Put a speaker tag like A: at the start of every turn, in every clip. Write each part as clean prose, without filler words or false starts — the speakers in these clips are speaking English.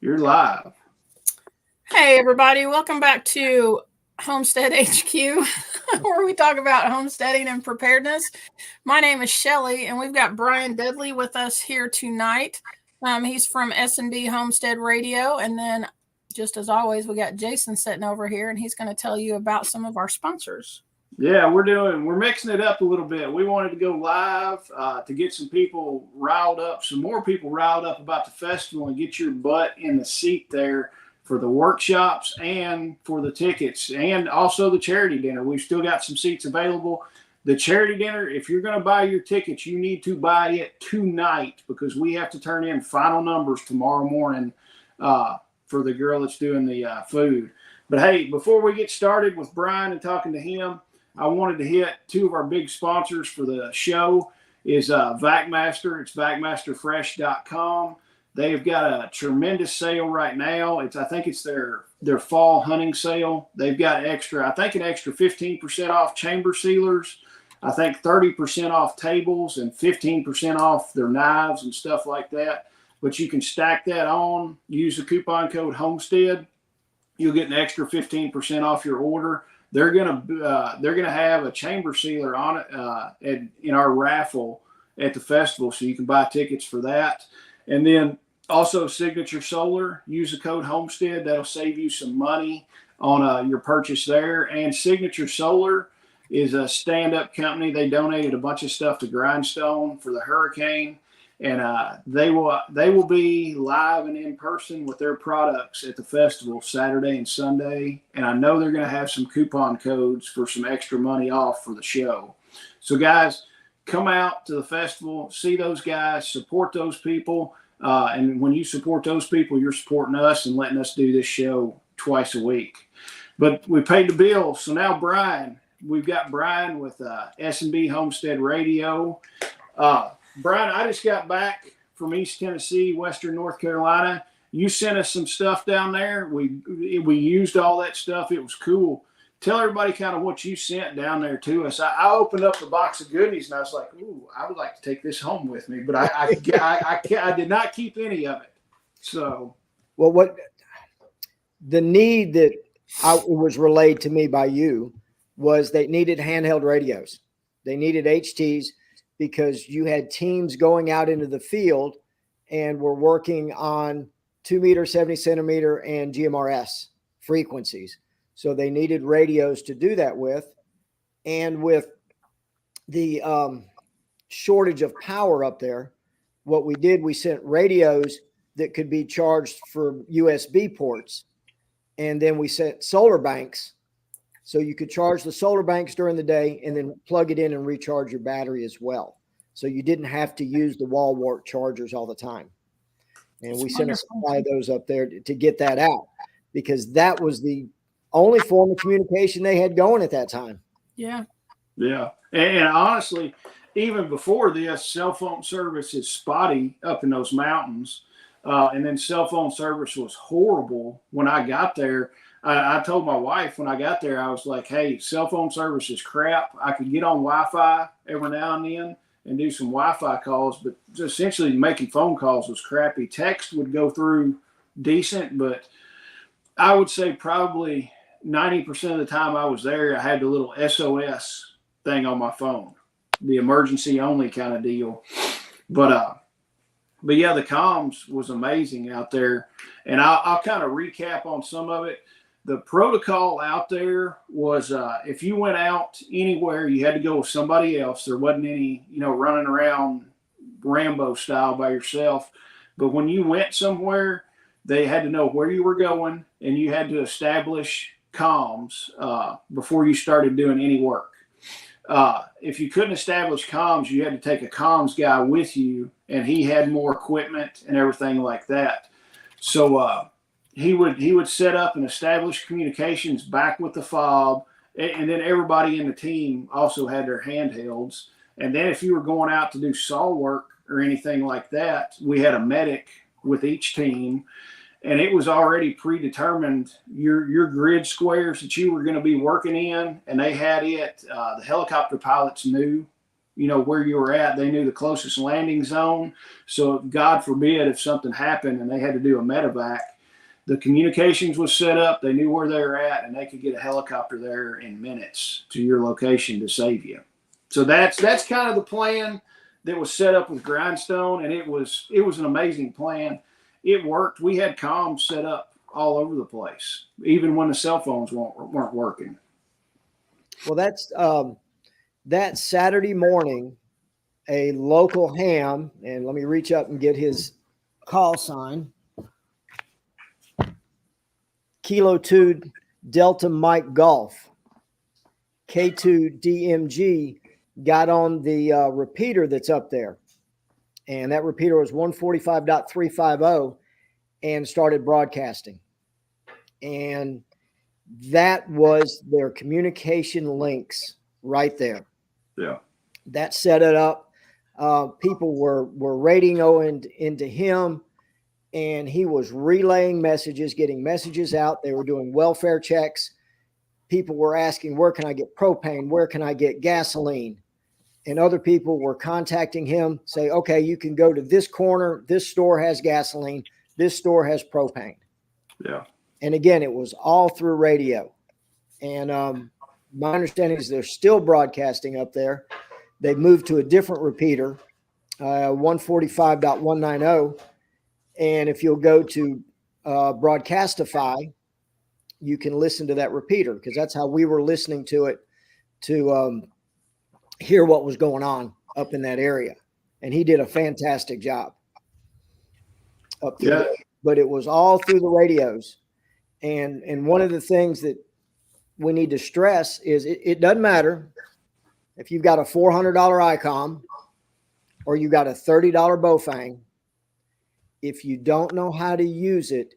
A: You're live.
B: Hey, everybody. Welcome back to Homestead HQ, where we talk about homesteading and preparedness. My name is Shelly, and we've got Brian Dudley with us here tonight. He's from B Homestead Radio. And then, just as always, we got Jason sitting over here, and he's going to tell you about some of our sponsors.
A: Yeah, we're mixing it up a little bit. We wanted to go live to get some people riled up, some more people riled up about the festival, and get your butt in the seat there for the workshops and for the tickets, and also the charity dinner. We've still got some seats available. The charity dinner, if you're going to buy your tickets, you need to buy it tonight, because we have to turn in final numbers tomorrow morning for the girl that's doing the food. But hey, before we get started with Brian and talking to him, I wanted to hit two of our big sponsors for the show is VacMaster. It's vacmasterfresh.com. They've got a tremendous sale right now. I think it's their fall hunting sale. They've got an extra 15% off chamber sealers. I think 30% off tables and 15% off their knives and stuff like that. But you can stack that on. Use the coupon code Homestead. You'll get an extra 15% off your order. They're gonna have a chamber sealer on it in our raffle at the festival, so you can buy tickets for that. And then also Signature Solar. Use the code Homestead. That'll save you some money on your purchase there. And Signature Solar is a stand-up company. They donated a bunch of stuff to Grindstone for the hurricane. And they will be live and in person with their products at the festival Saturday and Sunday. And I know they're going to have some coupon codes for some extra money off for the show. So guys, come out to the festival, see those guys, support those people. And when you support those people, you're supporting us and letting us do this show twice a week. But we paid the bill. So now we've got Brian with B Homestead Radio. Brian, I just got back from East Tennessee, Western North Carolina. You sent us some stuff down there. We used all that stuff. It was cool. Tell everybody kind of what you sent down there to us. I opened up the box of goodies and I was like, ooh, I would like to take this home with me, but I did not keep any of it. So,
C: well, what the need that was relayed to me by you was they needed handheld radios. They needed HTs. Because you had teams going out into the field and were working on 2 meter, 70 centimeter, and GMRS frequencies. So they needed radios to do that with. And with the shortage of power up there, what we did, we sent radios that could be charged for USB ports. And then we sent solar banks. So you could charge the solar banks during the day and then plug it in and recharge your battery as well. So you didn't have to use the wall wart chargers all the time. And we sent a supply of those up there to get that out, because that was the only form of communication they had going at that time.
B: Yeah.
A: Yeah. And honestly, even before this, cell phone service is spotty up in those mountains. And then cell phone service was horrible when I got there. I told my wife when I got there, I was like, hey, cell phone service is crap. I could get on Wi-Fi every now and then and do some Wi-Fi calls, but essentially making phone calls was crappy. Text would go through decent, but I would say probably 90% of the time I was there, I had the little SOS thing on my phone, the emergency only kind of deal. But yeah, the comms was amazing out there. And I'll kind of recap on some of it. The protocol out there was if you went out anywhere, you had to go with somebody else. There wasn't any, running around Rambo style by yourself. But when you went somewhere, they had to know where you were going, and you had to establish comms before you started doing any work. If you couldn't establish comms, you had to take a comms guy with you, and he had more equipment and everything like that. So he would set up and establish communications back with the fob, and then everybody in the team also had their handhelds. And then if you were going out to do saw work or anything like that, we had a medic with each team, and it was already predetermined your grid squares that you were going to be working in, and they had it. The helicopter pilots knew, where you were at. They knew the closest landing zone. So God forbid if something happened and they had to do a medevac, the communications was set up. They knew where they were at, and they could get a helicopter there in minutes to your location to save you. So that's kind of the plan that was set up with Grindstone, and it was an amazing plan. It worked. We had comms set up all over the place, even when the cell phones weren't working.
C: Well, that's that Saturday morning, a local ham, and let me reach up and get his call sign. Kilo 2 Delta Mike Golf, K2 DMG, got on the repeater that's up there. And that repeater was 145.350 and started broadcasting. And that was their communication links right there.
A: Yeah.
C: That set it up. People were radioing into him, and he was relaying messages, getting messages out. They were doing welfare checks. People were asking, where can I get propane? Where can I get gasoline? And other people were contacting him, say, okay, you can go to this corner. This store has gasoline. This store has propane.
A: Yeah.
C: And again, it was all through radio. And my understanding is they're still broadcasting up there. They moved to a different repeater, 145.190. And if you'll go to Broadcastify, you can listen to that repeater, because that's how we were listening to it to hear what was going on up in that area. And he did a fantastic job up there.
A: Yeah.
C: But it was all through the radios. And one of the things that we need to stress is it doesn't matter if you've got a $400 ICOM or you got a $30 Bofang. If you don't know how to use it,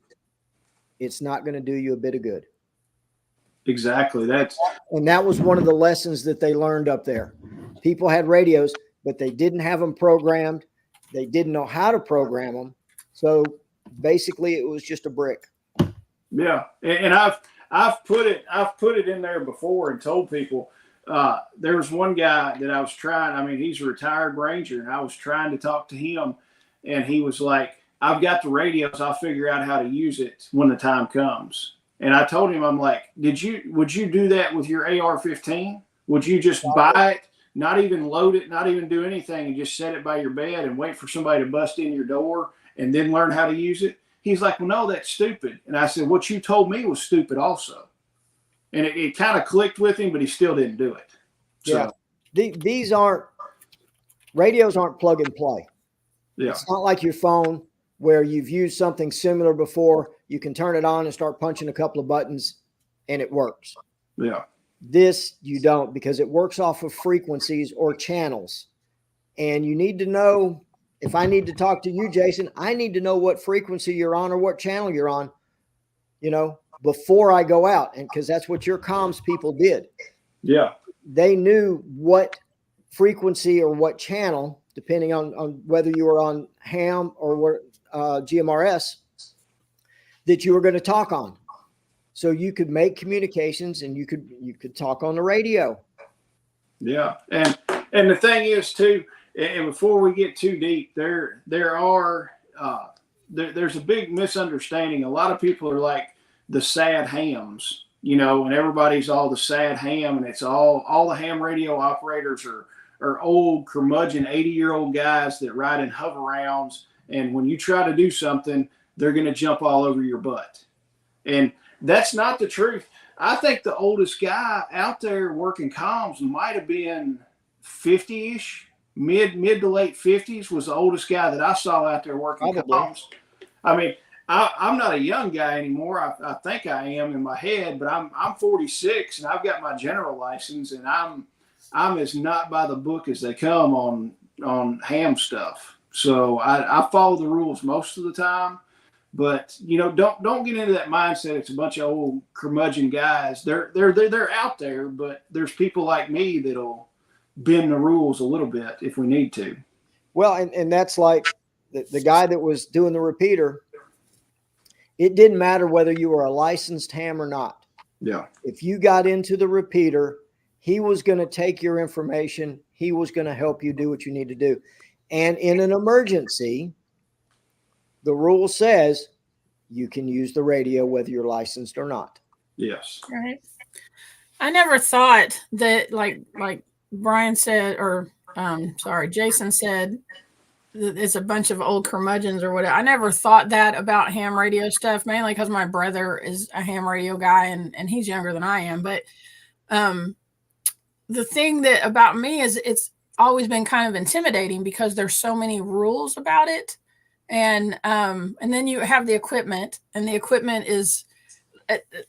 C: it's not going to do you a bit of good.
A: Exactly.
C: And that was one of the lessons that they learned up there. People had radios, but they didn't have them programmed. They didn't know how to program them. So basically it was just a brick.
A: Yeah. And I've put it in there before and told people, there was one guy that I was trying, I mean, he's a retired Ranger, and I was trying to talk to him, and he was like, I've got the radios. I'll figure out how to use it when the time comes. And I told him, I'm like, would you do that with your AR-15? Would you just buy it, not even load it, not even do anything, and just set it by your bed and wait for somebody to bust in your door and then learn how to use it? He's like, well, no, that's stupid. And I said, what you told me was stupid also. And it kind of clicked with him, but he still didn't do it. So,
C: yeah. Radios aren't plug and play.
A: Yeah.
C: It's not like your phone where you've used something similar before. You can turn it on and start punching a couple of buttons and it works.
A: Yeah.
C: This you don't, because it works off of frequencies or channels. And you need to know, if I need to talk to you, Jason, I need to know what frequency you're on or what channel you're on, before I go out. And because that's what your comms people did.
A: Yeah.
C: They knew what frequency or what channel, depending on whether you were on ham or GMRS, that you were going to talk on. So you could make communications and you could talk on the radio.
A: Yeah. And the thing is too, and before we get too deep, there's a big misunderstanding. A lot of people are like the sad hams, and everybody's all the sad ham, and it's all the ham radio operators are old curmudgeon 80-year-old guys that ride in hover rounds, and when you try to do something, they're going to jump all over your butt. And that's not the truth. I think the oldest guy out there working comms might have been 50-ish, mid to late 50s was the oldest guy that I saw out there working comms. I mean, I'm not a young guy anymore. I think I am in my head, but I'm 46 and I've got my general license, and I'm as not by the book as they come on ham stuff. So I follow the rules most of the time, but don't get into that mindset. It's a bunch of old curmudgeon guys. They're out there, but there's people like me that'll bend the rules a little bit if we need to.
C: Well, and that's like the guy that was doing the repeater. It didn't matter whether you were a licensed ham or not.
A: Yeah.
C: If you got into the repeater, he was going to take your information. He was going to help you do what you need to do. And in an emergency, the rule says you can use the radio whether you're licensed or not.
A: Yes.
B: Right. I never thought that, like Brian said, or Jason said, that it's a bunch of old curmudgeons or whatever. I never thought that about ham radio stuff, mainly because my brother is a ham radio guy and he's younger than I am. But the thing that about me is it's always been kind of intimidating because there's so many rules about it. And then you have the equipment, and the equipment is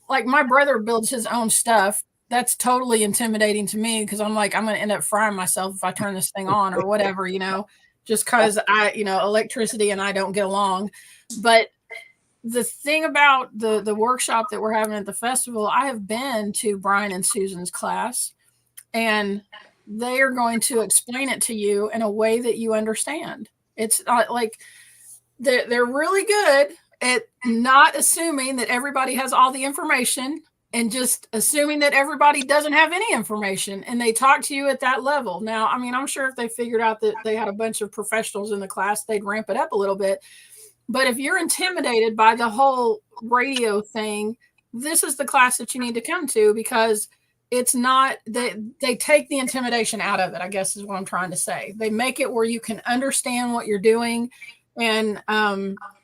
B: like my brother builds his own stuff. That's totally intimidating to me because I'm like, I'm going to end up frying myself if I turn this thing on or whatever, just because electricity and I don't get along. But the thing about the workshop that we're having at the festival, I have been to Brian and Susan's class, and they are going to explain it to you in a way that you understand. It's not like they're really good at not assuming that everybody has all the information and just assuming that everybody doesn't have any information, and they talk to you at that level. Now, I mean, I'm sure if they figured out that they had a bunch of professionals in the class, they'd ramp it up a little bit. But if you're intimidated by the whole radio thing, this is the class that you need to come to, because it's not that they take the intimidation out of it, I guess is what I'm trying to say. They make it where you can understand what you're doing. And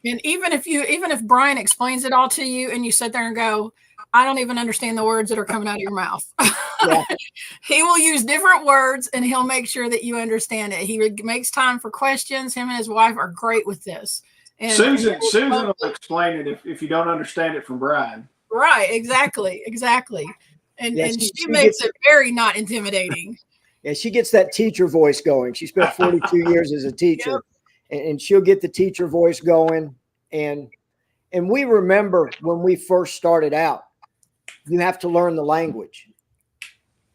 B: even if Brian explains it all to you and you sit there and go, I don't even understand the words that are coming out of your mouth. Yeah. He will use different words and he'll make sure that you understand it. He makes time for questions. Him and his wife are great with this. And
A: Susan will explain it if you don't understand it from Brian.
B: Right. Exactly. And she makes it very not intimidating.
C: Yeah, she gets that teacher voice going. She spent 42 years as a teacher. Yep. And she'll get the teacher voice going. And we remember when we first started out, you have to learn the language.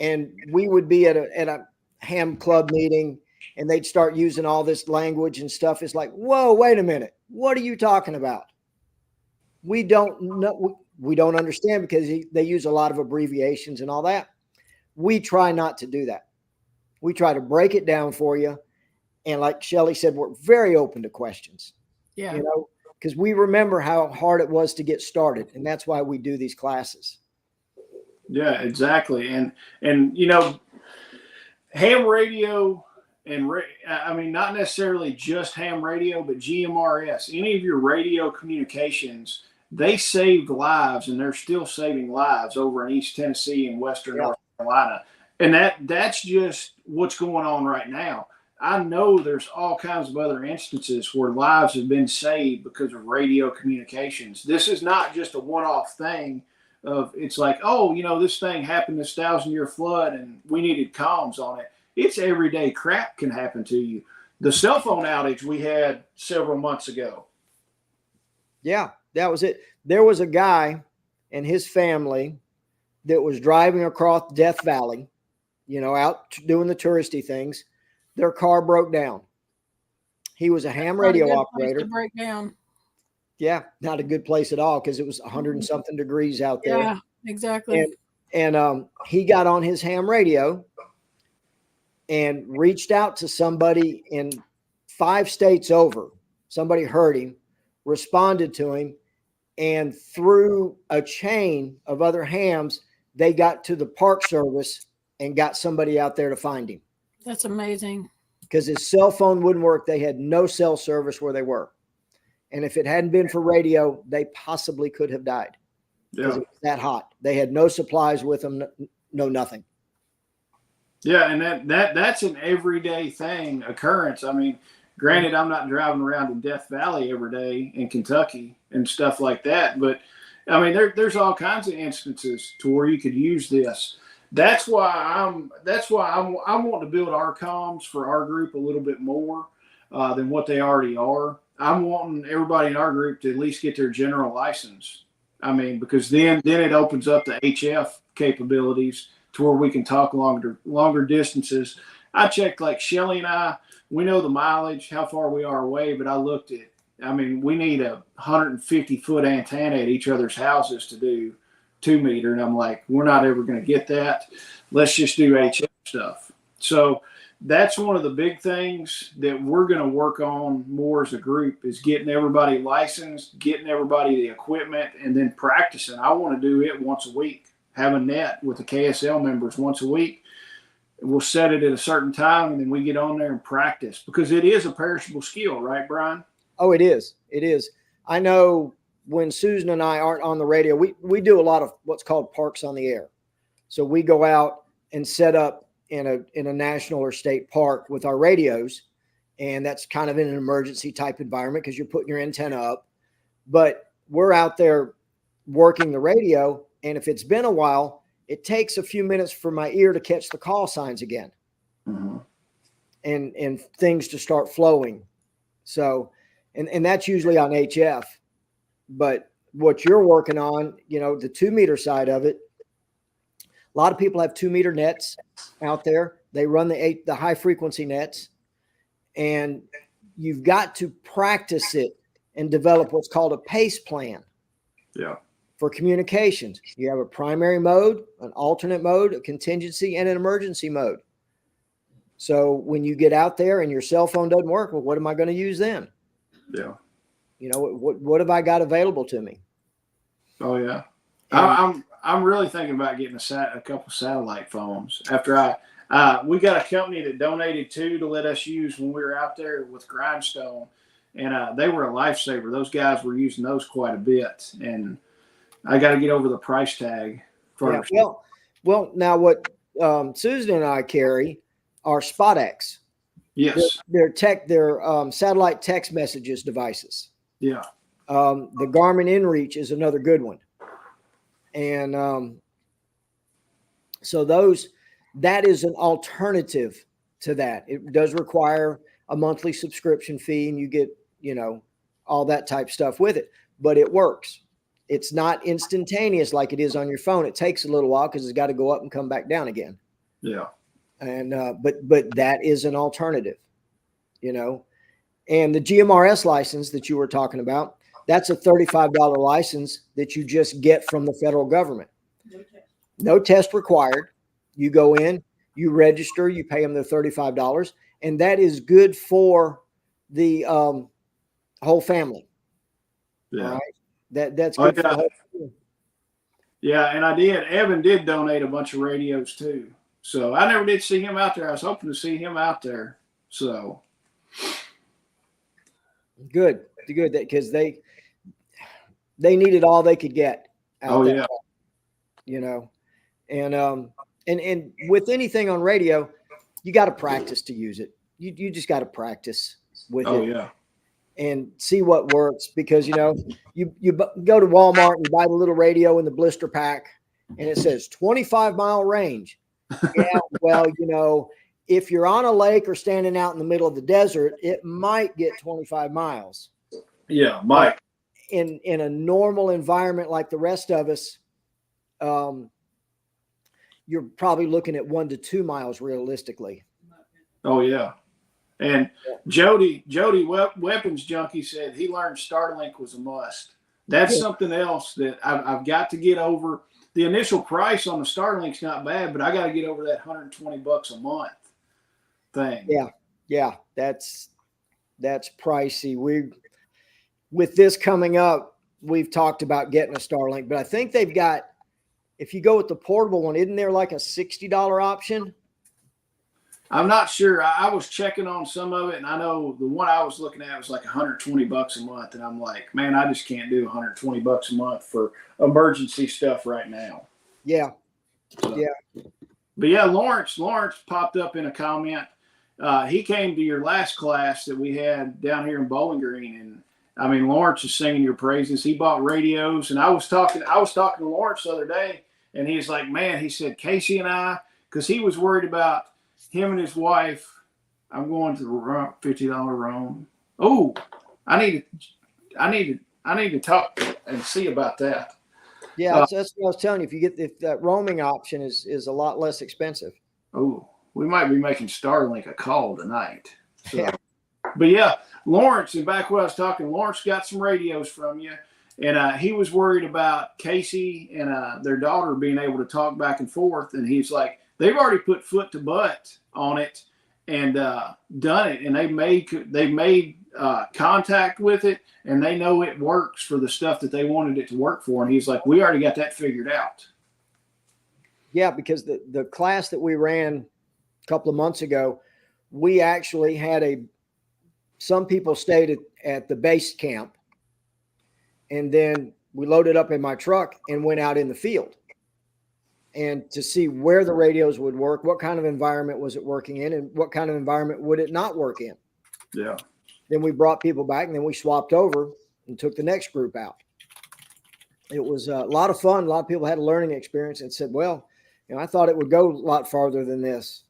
C: And we would be at a ham club meeting and they'd start using all this language and stuff. It's like, whoa, wait a minute. What are you talking about? We don't know. We don't understand because they use a lot of abbreviations and all that. We try not to do that. We try to break it down for you. And like Shelley said, we're very open to questions.
B: Yeah.
C: Because we remember how hard it was to get started. And that's why we do these classes.
A: Yeah, exactly. And ham radio and not necessarily just ham radio, but GMRS, any of your radio communications, they saved lives, and they're still saving lives over in East Tennessee and Western North Carolina. And that's just what's going on right now. I know there's all kinds of other instances where lives have been saved because of radio communications. This is not just a one-off thing of it's like, this thing happened, this 1,000-year flood, and we needed comms on it. It's everyday crap can happen to you. The cell phone outage we had several months ago.
C: Yeah, that was it. There was a guy and his family that was driving across Death Valley, out doing the touristy things. Their car broke down. He was a ham radio operator.
B: To break down.
C: Yeah, not a good place at all because it was 100 and something degrees out there.
B: Yeah, exactly.
C: And he got on his ham radio and reached out to somebody in 5 states over. Somebody heard him, responded to him, and through a chain of other hams, they got to the Park Service and got somebody out there to find him.
B: That's amazing.
C: Because his cell phone wouldn't work. They had no cell service where they were. And if it hadn't been for radio, they possibly could have died. Because it was that hot. They had no supplies with them, no nothing.
A: Yeah, and that's an everyday occurrence. I mean, granted, I'm not driving around in Death Valley every day in Kentucky and stuff like that, but I mean, there's all kinds of instances to where you could use this. That's why I'm wanting to build our comms for our group a little bit more than what they already are. I'm wanting everybody in our group to at least get their general license. I mean, because then it opens up the HF capabilities to where we can talk longer distances. I checked, like Shelley and I, we know the mileage, how far we are away, but I looked at, we need a 150-foot antenna at each other's houses to do 2 meter. And I'm like, we're not ever going to get that. Let's just do HF stuff. So that's one of the big things that we're going to work on more as a group is getting everybody licensed, getting everybody the equipment, and then practicing. I want to do it once a week, have a net with the KSL members once a week. We'll set it at a certain time, and then we get on there and practice because it is a perishable skill, right, Brian?
C: Oh, it is. It is. I know when Susan and I aren't on the radio, we do a lot of what's called parks on the air. So we go out and set up in a national or state park with our radios, and that's kind of in an emergency type environment because you're putting your antenna up. But we're out there working the radio, and if it's been a while, it takes a few minutes for my ear to catch the call signs again, and things to start flowing. So, and that's usually on HF. But what you're working on, the 2 meter side of it, a lot of people have 2 meter nets out there. They run the high frequency nets, and you've got to practice it and develop what's called a pace plan.
A: Yeah.
C: For communications, you have a primary mode, an alternate mode, a contingency, and an emergency mode. So when you get out there and your cell phone doesn't work, well, what am I going to use then?
A: Yeah.
C: What have I got available to me?
A: Oh yeah. I'm really thinking about getting a couple satellite phones. After we got a company that donated two to let us use when we were out there with Grindstone, and they were a lifesaver. Those guys were using those quite a bit, and I got to get over the price tag first.
C: Yeah, well, now what Susan and I carry are SpotX.
A: Yes.
C: They're satellite text messages devices.
A: Yeah.
C: The Garmin InReach is another good one. And so that is an alternative to that. It does require a monthly subscription fee, and you get, all that type stuff with it, but it works. It's not instantaneous like it is on your phone. It takes a little while because it's got to go up and come back down again.
A: Yeah.
C: And but that is an alternative, And the GMRS license that you were talking about, that's a $35 license that you just get from the federal government. No test required. You go in, you register, you pay them the $35, and that is good for the whole family.
A: Yeah.
C: All right? That's good for the whole family.
A: Yeah, and Evan did donate a bunch of radios too. So I never did see him out there. I was hoping to see him out there. So
C: good, because they needed all they could get out there. And with anything on radio, you got to practice to use it. You just got to practice with it.
A: Oh yeah.
C: And see what works, because you go to Walmart and you buy the little radio in the blister pack and it says 25-mile range. Yeah, well, if you're on a lake or standing out in the middle of the desert, it might get 25 miles.
A: Yeah, might.
C: In a normal environment like the rest of us, you're probably looking at 1 to 2 miles realistically.
A: Oh yeah. And Jody Weapons Junkie said he learned Starlink was a must. That's something else that I've got to get over. The initial price on the Starlink's not bad, but I got to get over that $120 a month thing.
C: Yeah, that's pricey. With this coming up, we've talked about getting a Starlink, but I think they've got, if you go with the portable one, isn't there like a $60 option?
A: I'm not sure. I was checking on some of it, and I know the one I was looking at was like $120 a month, and I'm like, man, I just can't do $120 a month for emergency stuff right now.
C: Yeah.
A: So, but yeah, Lawrence popped up in a comment. He came to your last class that we had down here in Bowling Green, and I mean, Lawrence is singing your praises. He bought radios, and I was talking to Lawrence the other day, and he's like, man, he said, Casey and I, because he was worried about him and his wife. I'm going to the $50 roam. Oh, I need to talk and see about that.
C: Yeah, that's what I was telling you. If that roaming option is a lot less expensive.
A: Oh, we might be making Starlink a call tonight. So.
C: Yeah.
A: But yeah, Lawrence, and back when I was talking, Lawrence got some radios from you, and he was worried about Casey and their daughter being able to talk back and forth, and he's like, they've already put foot to butt on it, and done it, and they made contact with it, and they know it works for the stuff that they wanted it to work for. And he's like, we already got that figured out.
C: Yeah, because the class that we ran a couple of months ago, we actually had some people stayed at the base camp, and then we loaded up in my truck and went out in the field and to see where the radios would work, what kind of environment was it working in, and what kind of environment would it not work in.
A: Yeah.
C: Then we brought people back, and then we swapped over and took the next group out. It was a lot of fun. A lot of people had a learning experience and said, well, I thought it would go a lot farther than this.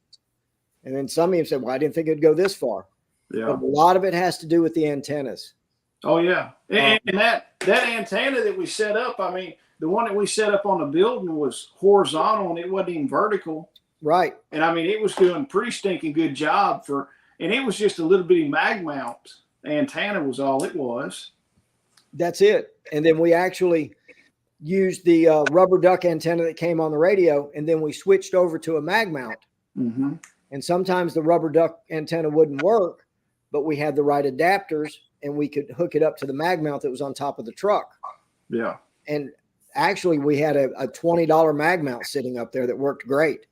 C: And then some of them said, well, I didn't think it'd go this far.
A: Yeah.
C: But a lot of it has to do with the antennas.
A: Oh, yeah. And that antenna that we set up, I mean, the one that we set up on the building was horizontal, and it wasn't even vertical.
C: Right.
A: And I mean, it was doing pretty stinking good job and it was just a little bitty mag mount antenna was all it was.
C: That's it. And then we actually used the rubber duck antenna that came on the radio, and then we switched over to a mag mount.
A: Mm-hmm.
C: And sometimes the rubber duck antenna wouldn't work, but we had the right adapters, and we could hook it up to the mag mount that was on top of the truck.
A: Yeah.
C: And actually, we had a $20 mag mount sitting up there that worked great.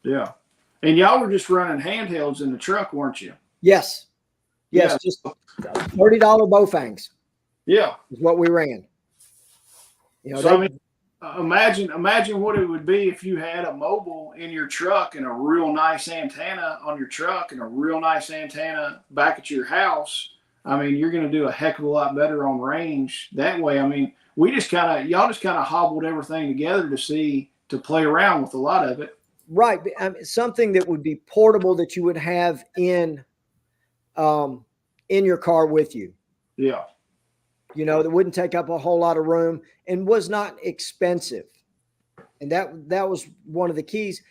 A: Yeah. And y'all were just running handhelds in the truck, weren't you?
C: Yes. Yes.
A: Yeah.
C: Just $30 Bowfangs.
A: Yeah.
C: Is what we ran.
A: So, I mean, imagine what it would be if you had a mobile in your truck and a real nice antenna on your truck and a real nice antenna back at your house. I mean, you're going to do a heck of a lot better on range that way. I mean, y'all just kind of hobbled everything together to play around with a lot of it.
C: Right. Something that would be portable that you would have in your car with you.
A: Yeah.
C: That wouldn't take up a whole lot of room and was not expensive. And that was one of the keys.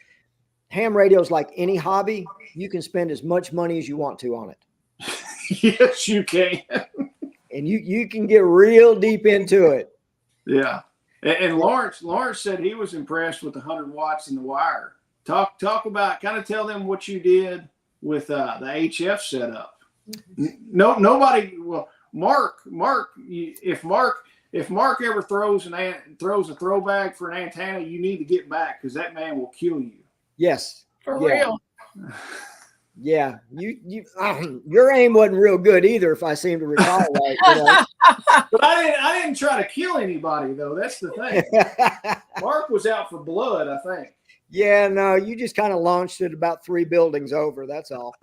C: Ham radios, like any hobby, you can spend as much money as you want to on it.
A: Yes, you can.
C: And you can get real deep into it.
A: Yeah. And Lawrence said he was impressed with the 100 watts in the wire. Talk about, kind of tell them what you did with the HF setup. Nobody, well, Mark, if Mark ever throws a throw bag for an antenna, you need to get back, because that man will kill you.
C: Yes.
B: For real.
C: Yeah. Your aim wasn't real good either, if I seem to recall right.
A: But I didn't try to kill anybody, though. That's the thing. Mark was out for blood, I think.
C: Yeah, no, you just kind of launched it about 3 buildings over. That's all.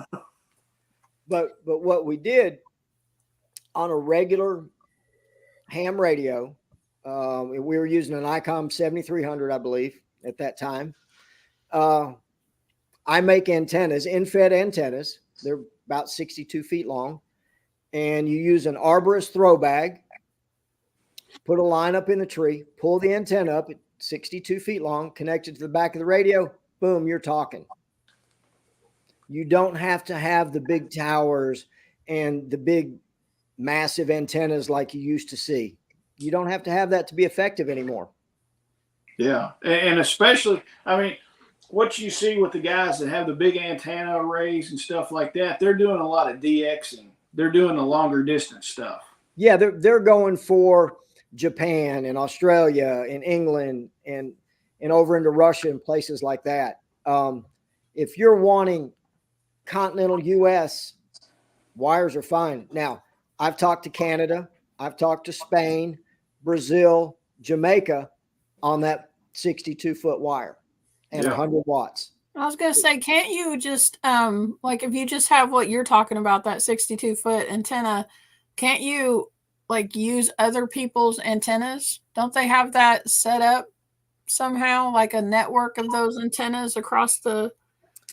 C: But what we did on a regular ham radio, we were using an ICOM 7300, I believe, at that time. I make antennas, in-fed antennas. They're about 62 feet long. And you use an arborist throw bag, put a line up in the tree, pull the antenna up at 62 feet long, connect it to the back of the radio, boom, you're talking. You don't have to have the big towers and the big massive antennas like you used to see. You don't have to have that to be effective anymore.
A: Yeah. And especially, I mean, what you see with the guys that have the big antenna arrays and stuff like that, they're doing a lot of DXing. They're doing the longer distance stuff. Yeah,
C: they're going for Japan and Australia and England and over into Russia and places like that. If you're wanting continental U.S., wires are fine. Now, I've talked to Canada. I've talked to Spain, Brazil, Jamaica on that 62-foot wire and 100 watts.
B: I was going to say, can't you just, like if you just have what you're talking about, that 62-foot antenna, can't you like use other people's antennas? Don't they have that set up somehow, like a network of those antennas across the,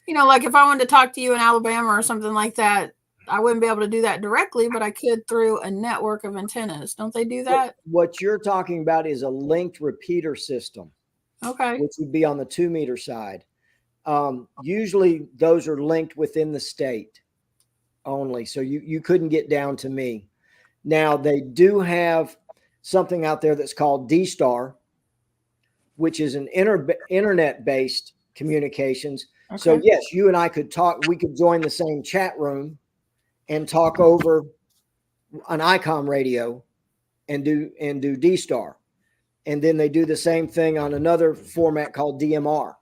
B: like if I wanted to talk to you in Alabama or something like that, I wouldn't be able to do that directly, but I could through a network of antennas. Don't they do that?
C: What you're talking about is a linked repeater system.
B: Okay.
C: Which would be on the 2-meter side. Usually those are linked within the state only. So you couldn't get down to me. Now they do have something out there that's called D-Star, which is an internet-based communications,
B: Okay.
C: So yes, you and I could talk. We could join the same chat room and talk over an ICOM radio and do D-Star. And then they do the same thing on another format called DMR.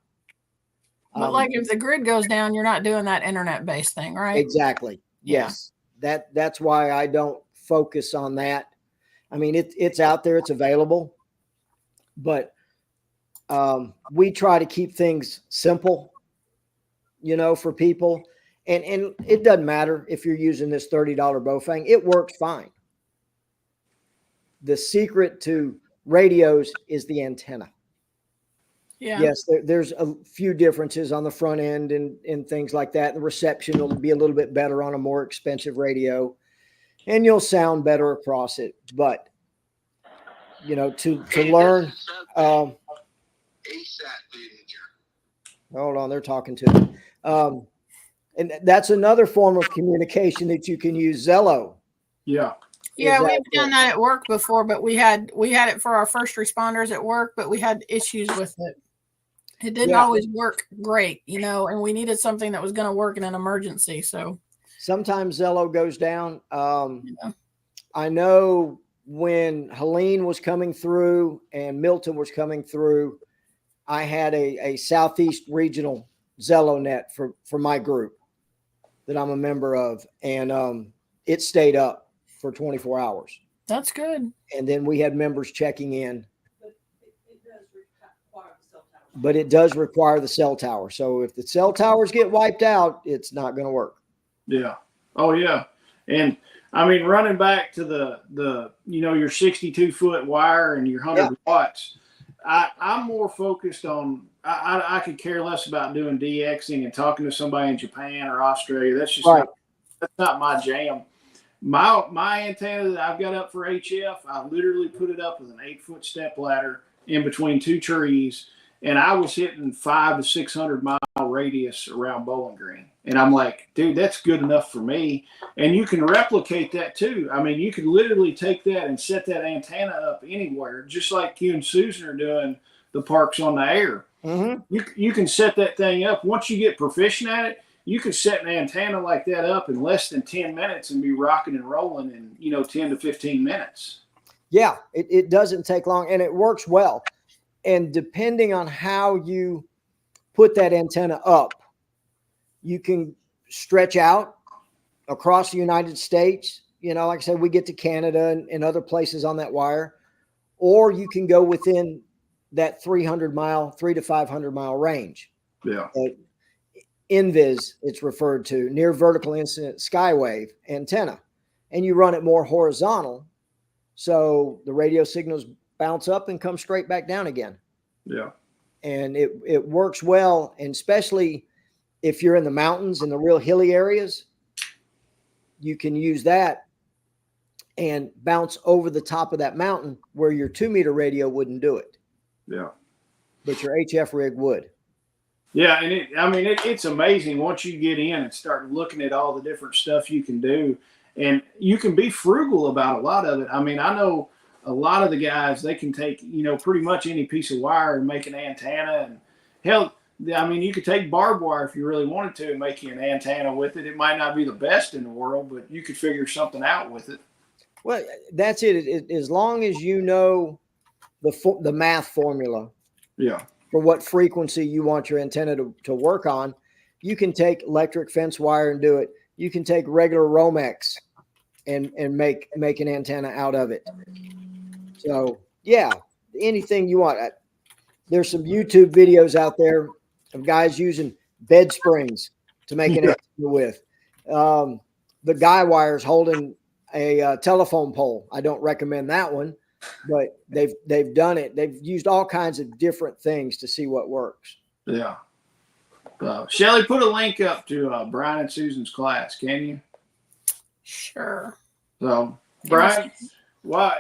B: But like if the grid goes down, you're not doing that internet-based thing, right?
C: Exactly.
B: Yeah.
C: Yes. That's why I don't focus on that. I mean, it's out there, it's available, but we try to keep things simple, for people. And it doesn't matter if you're using this $30 Bofang, it works fine. The secret to radios is the antenna.
B: Yeah.
C: Yes, there's a few differences on the front end and things like that. The reception will be a little bit better on a more expensive radio, and you'll sound better across it. But to learn. Hold on, they're talking to me. And that's another form of communication that you can use. Zello.
A: Yeah.
B: Yeah, we've done that at work before, but we had it for our first responders at work, but we had issues with it. It didn't always work great, and we needed something that was going to work in an emergency. So
C: sometimes Zello goes down. I know when Helene was coming through and Milton was coming through, I had a Southeast regional Zello net for my group that I'm a member of, and it stayed up for 24 hours.
B: That's good.
C: And then we had members checking in. But it does require the cell tower. So if the cell towers get wiped out, it's not going to work.
A: Yeah. Oh, yeah. And I mean, running back to the your 62-foot wire and your 100 watts, I'm more focused on, I could care less about doing DXing and talking to somebody in Japan or Australia. That's just that's not my jam. My antenna that I've got up for HF, I literally put it up with an 8-foot step ladder in between two trees. And I was hitting 500 to 600 mile radius around Bowling Green. And I'm like, dude, that's good enough for me. And you can replicate that too. I mean, you could literally take that and set that antenna up anywhere, just like you and Susan are doing the parks on the air.
C: Mm-hmm.
A: You can set that thing up. Once you get proficient at it, you can set an antenna like that up in less than 10 minutes and be rocking and rolling in, 10 to 15 minutes.
C: Yeah, it doesn't take long, and it works well. And depending on how you put that antenna up, you can stretch out across the United States. Like I said, we get to Canada and other places on that wire, or you can go within that 3 to 500 mile range.
A: Yeah.
C: NVIS, it's referred to, near vertical incident skywave antenna, and you run it more horizontal. So the radio signals bounce up and come straight back down again.
A: Yeah.
C: And it works well. And especially if you're in the mountains in the real hilly areas, you can use that and bounce over the top of that mountain where your 2-meter radio wouldn't do it.
A: Yeah.
C: But your HF rig would.
A: Yeah. And it's amazing once you get in and start looking at all the different stuff you can do, and you can be frugal about a lot of it. I mean, I know a lot of the guys, they can take, pretty much any piece of wire and make an antenna. And hell, I mean, you could take barbed wire if you really wanted to and make you an antenna with it. It might not be the best in the world, but you could figure something out with it.
C: Well, that's it. As long as you know the math formula for what frequency you want your antenna to work on, you can take electric fence wire and do it. You can take regular Romex and make an antenna out of it. So, yeah, anything you want. There's some YouTube videos out there of guys using bed springs to make an antenna with. The guy wires holding a telephone pole. I don't recommend that one, but they've done it. They've used all kinds of different things to see what works.
A: Yeah. Shelly, put a link up to Brian and Susan's class, can you?
B: Sure.
A: So, Brian,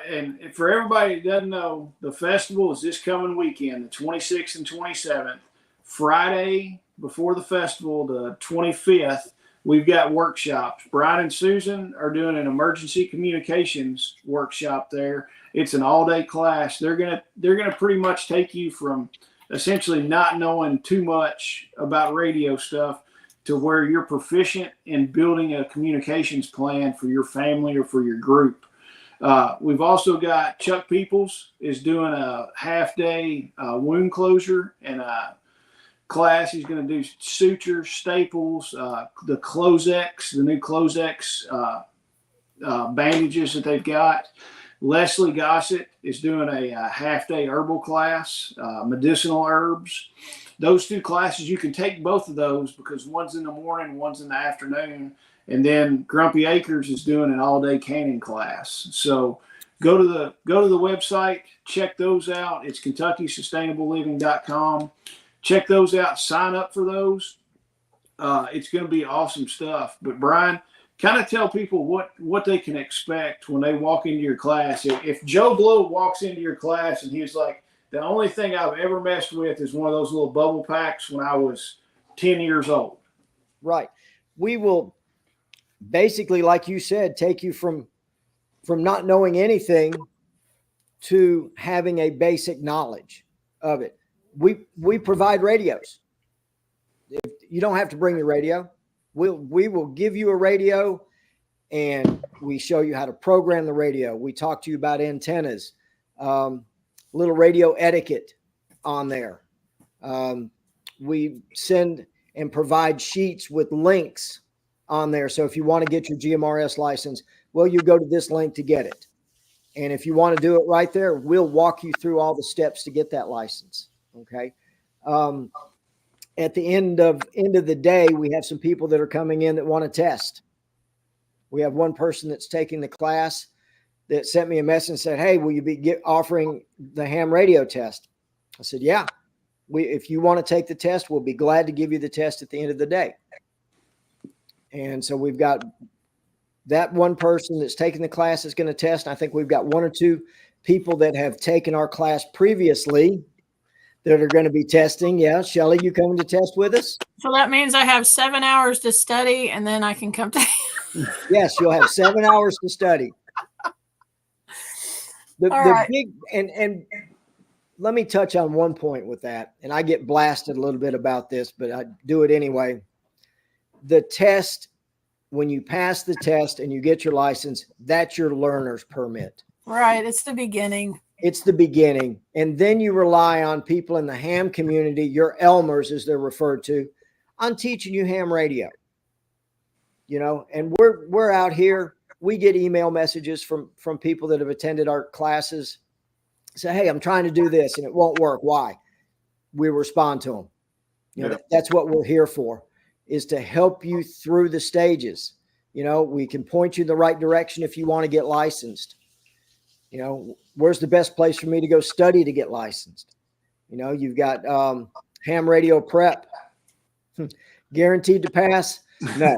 A: and for everybody that doesn't know, the festival is this coming weekend, the 26th and 27th. Friday before the festival, the 25th, we've got workshops. Brian and Susan are doing an emergency communications workshop there. It's an all-day class. They're gonna pretty much take you from essentially not knowing too much about radio stuff to where you're proficient in building a communications plan for your family or for your group. We've also got Chuck Peoples is doing a half-day wound closure and a class. He's going to do sutures, staples, the Closex, the new Closex bandages that they've got. Leslie Gossett is doing a half-day herbal class, medicinal herbs. Those two classes, you can take both of those because one's in the morning, one's in the afternoon. And then Grumpy Acres is doing an all-day canning class. So go to the website, check those out. It's KentuckySustainableLiving.com. Check those out. Sign up for those. It's going to be awesome stuff. But Brian, kind of tell people what they can expect when they walk into your class. If Joe Blow walks into your class and he's like, the only thing I've ever messed with is one of those little bubble packs when I was 10 years old.
C: Right. We will basically, like you said, take you from not knowing anything to having a basic knowledge of it. We provide radios. If you don't have to bring your radio. We will give you a radio and we show you how to program the radio. We talk to you about antennas, little radio etiquette on there. We send and provide sheets with links on there. So if you want to get your GMRS license, well, you go to this link to get it. And if you want to do it right there, we'll walk you through all the steps to get that license. Okay. At the end of the day, we have some people that are coming in that want to test. We have one person that's taking the class that sent me a message and said, "Hey, will you be offering the ham radio test?" I said, "Yeah. If you want to take the test, we'll be glad to give you the test at the end of the day." And so we've got that one person that's taking the class that's going to test. I think we've got one or two people that have taken our class previously that are going to be testing. Yeah. Shelly, you coming to test with us?
B: So that means I have 7 hours to study and then I can come to
C: Yes, you'll have 7 hours to study. The big and let me touch on one point with that. And I get blasted a little bit about this, but I do it anyway. The test, when you pass the test and you get your license, that's your learner's permit.
B: Right. It's the beginning.
C: It's the beginning. And then you rely on people in the ham community, your Elmers, as they're referred to, on teaching you ham radio. You know, and we're out here. We get email messages from people that have attended our classes. Say, "Hey, I'm trying to do this and it won't work. Why?" We respond to them. You know, that's what we're here for, is to help you through the stages. You know, we can point you in the right direction if you want to get licensed. You know, where's the best place for me to go study to get licensed? You know, you've got ham radio prep. Guaranteed to pass? No.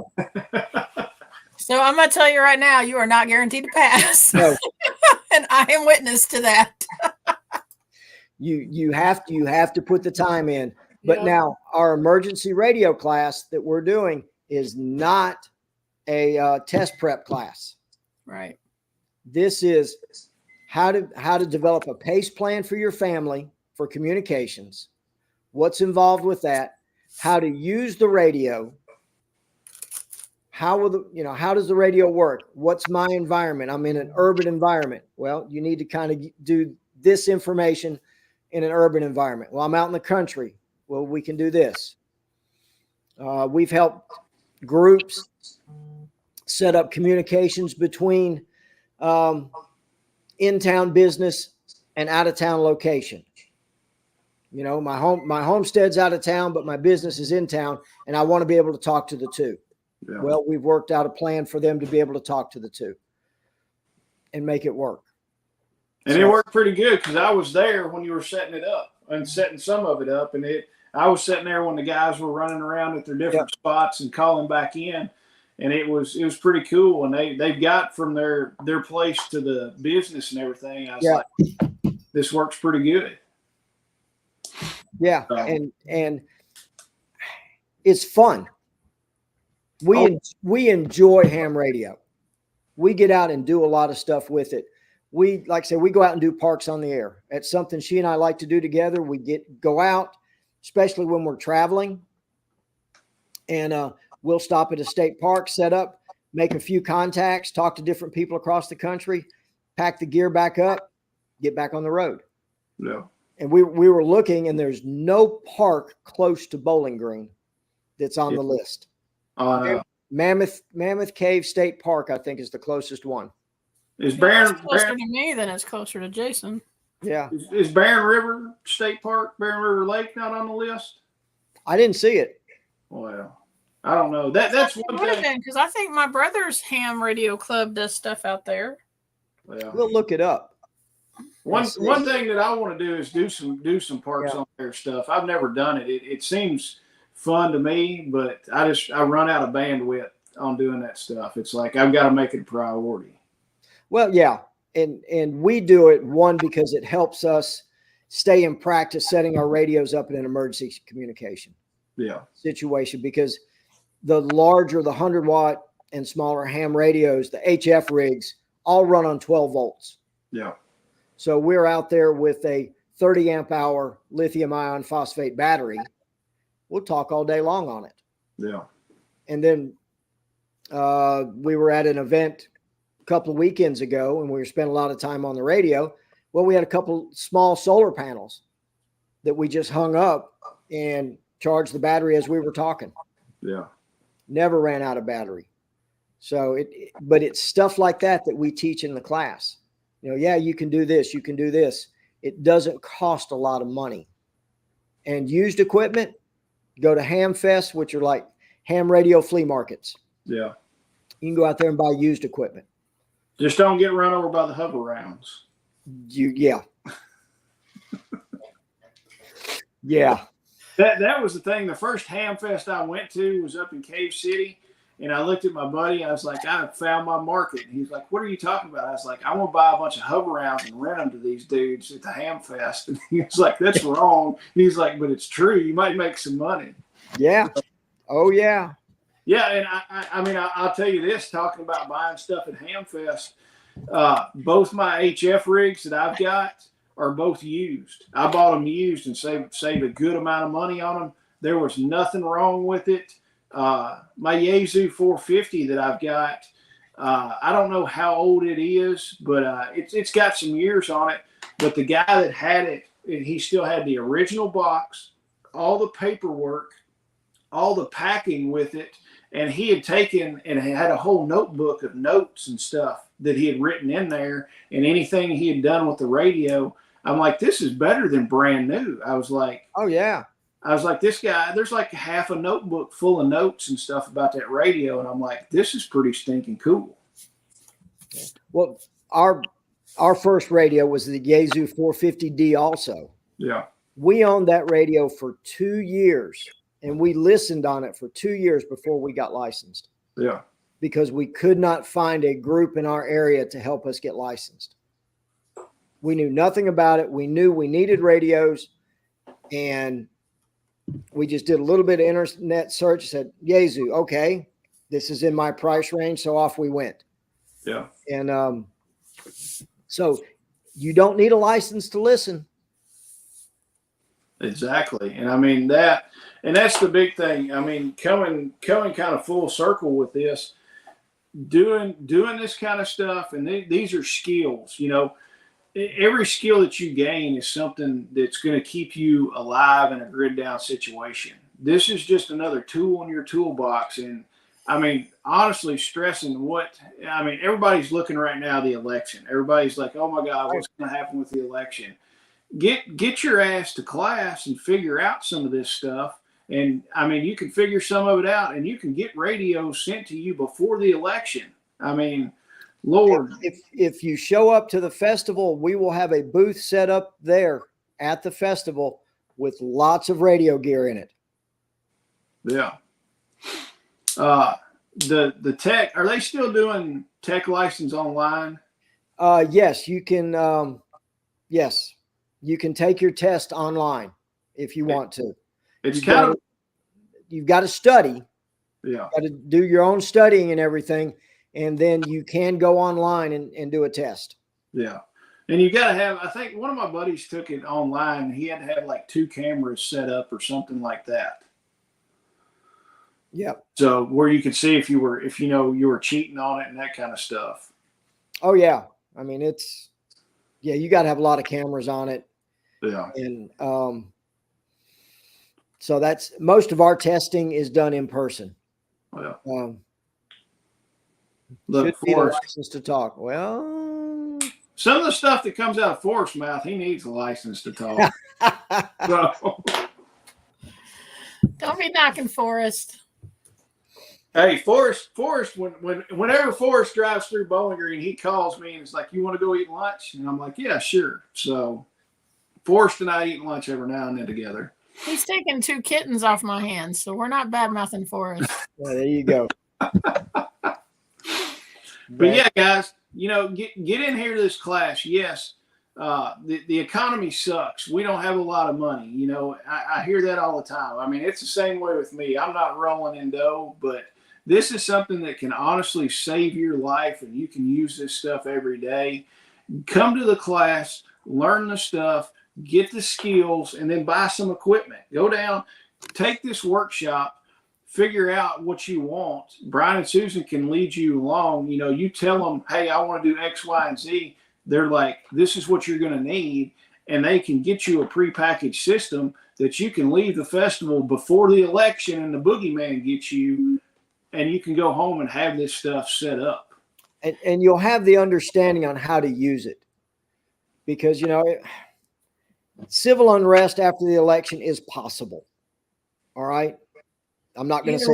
B: So I'm going to tell you right now, you are not guaranteed to pass.
C: No.
B: And I am witness to that.
C: You have to put the time in. But now our emergency radio class that we're doing is not a test prep class.
B: Right.
C: This is how to develop a PACE plan for your family for communications, what's involved with that, how to use the radio, how does the radio work? What's my environment? I'm in an urban environment. Well, you need to kind of do this information in an urban environment. Well, I'm out in the country. Well, we can do this. We've helped groups set up communications between in-town business and out-of-town location. You know, my homestead's out of town, but my business is in town, and I want to be able to talk to the two. Yeah. Well, we've worked out a plan for them to be able to talk to the two and make it work.
A: And it worked pretty good because I was there when you were setting it up and setting some of it up, and I was sitting there when the guys were running around at their different spots and calling back in. And it was pretty cool. And they've got from their place to the business and everything. I was like, this works pretty good.
C: Yeah. And it's fun. We enjoy ham radio. We get out and do a lot of stuff with it. like I said, we go out and do parks on the air. It's something she and I like to do together. We go out, especially when we're traveling, and we'll stop at a state park, set up, make a few contacts, talk to different people across the country, pack the gear back up, get back on the road.
A: Yeah.
C: And we were looking, and there's no park close to Bowling Green that's on the list. Mammoth Cave State Park, I think, is the closest one.
A: Is Barron
B: closer to me than it's closer to Jason?
C: Yeah.
A: Is Barron River State Park, Barron River Lake not on the list?
C: I didn't see it.
A: Well, I don't know. That's one thing.
B: Because I think my brother's ham radio club does stuff out there.
A: Well,
C: we'll look it up.
A: One thing that I want to do is do some parks on air stuff. I've never done it. It seems fun to me, but I run out of bandwidth on doing that stuff. It's like I've got to make it a priority.
C: Well, yeah, and we do it, one, because it helps us stay in practice setting our radios up in an emergency communication situation, because the larger the 100-watt and smaller ham radios, the HF rigs, all run on 12 volts.
A: Yeah.
C: So we're out there with a 30 amp hour lithium ion phosphate battery. We'll talk all day long on it.
A: Yeah.
C: And then we were at an event a couple of weekends ago, and we were spending a lot of time on the radio. Well, we had a couple small solar panels that we just hung up and charged the battery as we were talking.
A: Yeah.
C: Never ran out of battery. So but it's stuff like that we teach in the class. You can do this, you can do this. It doesn't cost a lot of money. And used equipment, go to Ham Fest, which are like ham radio flea markets.
A: Yeah.
C: You can go out there and buy used equipment.
A: Just don't get run over by the hover rounds.
C: Yeah. Yeah.
A: That was the thing. The first Ham Fest I went to was up in Cave City. And I looked at my buddy. I was like, I found my market. And he's like, what are you talking about? I was like, I want to buy a bunch of hover rounds and rent them to these dudes at the Ham Fest. And he was like, that's wrong. He's like, but it's true. You might make some money.
C: Yeah. Oh, yeah.
A: Yeah. And I mean, I'll tell you this, talking about buying stuff at Ham Fest, both my HF rigs that I've got are both used. I bought them used and saved a good amount of money on them. There was nothing wrong with it. My Yaesu 450 that I've got, I don't know how old it is, but it's got some years on it. But the guy that had it, he still had the original box, all the paperwork, all the packing with it, and he had taken and had a whole notebook of notes and stuff that he had written in there, and anything he had done with the radio. I'm like, this is better than brand new. I was like,
C: oh yeah.
A: I was like, this guy, there's like half a notebook full of notes and stuff about that radio. And I'm like, this is pretty stinking cool.
C: Well, our first radio was the Yaesu 450D also.
A: Yeah.
C: We owned that radio for 2 years, and we listened on it for 2 years before we got licensed.
A: Yeah.
C: Because we could not find a group in our area to help us get licensed. We knew nothing about it. We knew we needed radios, and we just did a little bit of internet search, said, Yaesu, okay, this is in my price range. So off we went.
A: Yeah.
C: And so you don't need a license to listen.
A: Exactly. And I mean that's the big thing. I mean, coming kind of full circle with this, doing this kind of stuff. And these are skills, every skill that you gain is something that's going to keep you alive in a grid down situation. This is just another tool in your toolbox. And I mean, honestly, stressing everybody's looking right now, the election. Everybody's like, oh my God, what's going to happen with the election? Get your ass to class and figure out some of this stuff. And I mean, you can figure some of it out, and you can get radios sent to you before the election. I mean, Lord,
C: if you show up to the festival, we will have a booth set up there at the festival with lots of radio gear in it.
A: Yeah. The tech, are they still doing tech license online?
C: Yes, you can. Yes, you can take your test online if you want to. You've got to study.
A: Yeah.
C: Got to do your own studying and everything. And then you can go online and do a test.
A: Yeah. And you got to have, I think one of my buddies took it online. He had to have like 2 cameras set up or something like that.
C: Yeah.
A: So where you could see if you were cheating on it and that kind of stuff.
C: Oh yeah. I mean, you got to have a lot of cameras on it.
A: Yeah.
C: And so that's most of our testing is done in person.
A: Yeah.
C: Should be the license to talk. Well,
A: some of the stuff that comes out of Forrest's mouth, he needs a license to talk. So.
B: Don't be knocking Forrest.
A: Hey, Forrest, whenever Forrest drives through Bowling Green, he calls me and it's like, "You want to go eat lunch?" And I'm like, "Yeah, sure." So Forrest and I eat lunch every now and then together.
B: He's taking 2 kittens off my hands, so we're not bad mouthing Forrest.
C: Yeah, there you go.
A: But yeah, guys, get in here to this class. Yes, the economy sucks. We don't have a lot of money. I hear that all the time. I mean, it's the same way with me. I'm not rolling in dough, but this is something that can honestly save your life, and you can use this stuff every day. Come to the class, learn the stuff, get the skills, and then buy some equipment. Go down, take this workshop, figure out what you want. Brian and Susan can lead you along. You tell them, "Hey, I want to do X, Y, and Z." They're like, "This is what you're going to need." And they can get you a prepackaged system that you can leave the festival before the election and the boogeyman gets you, and you can go home and have this stuff set up.
C: And you'll have the understanding on how to use it. Because, civil unrest after the election is possible. All right? I'm not going to say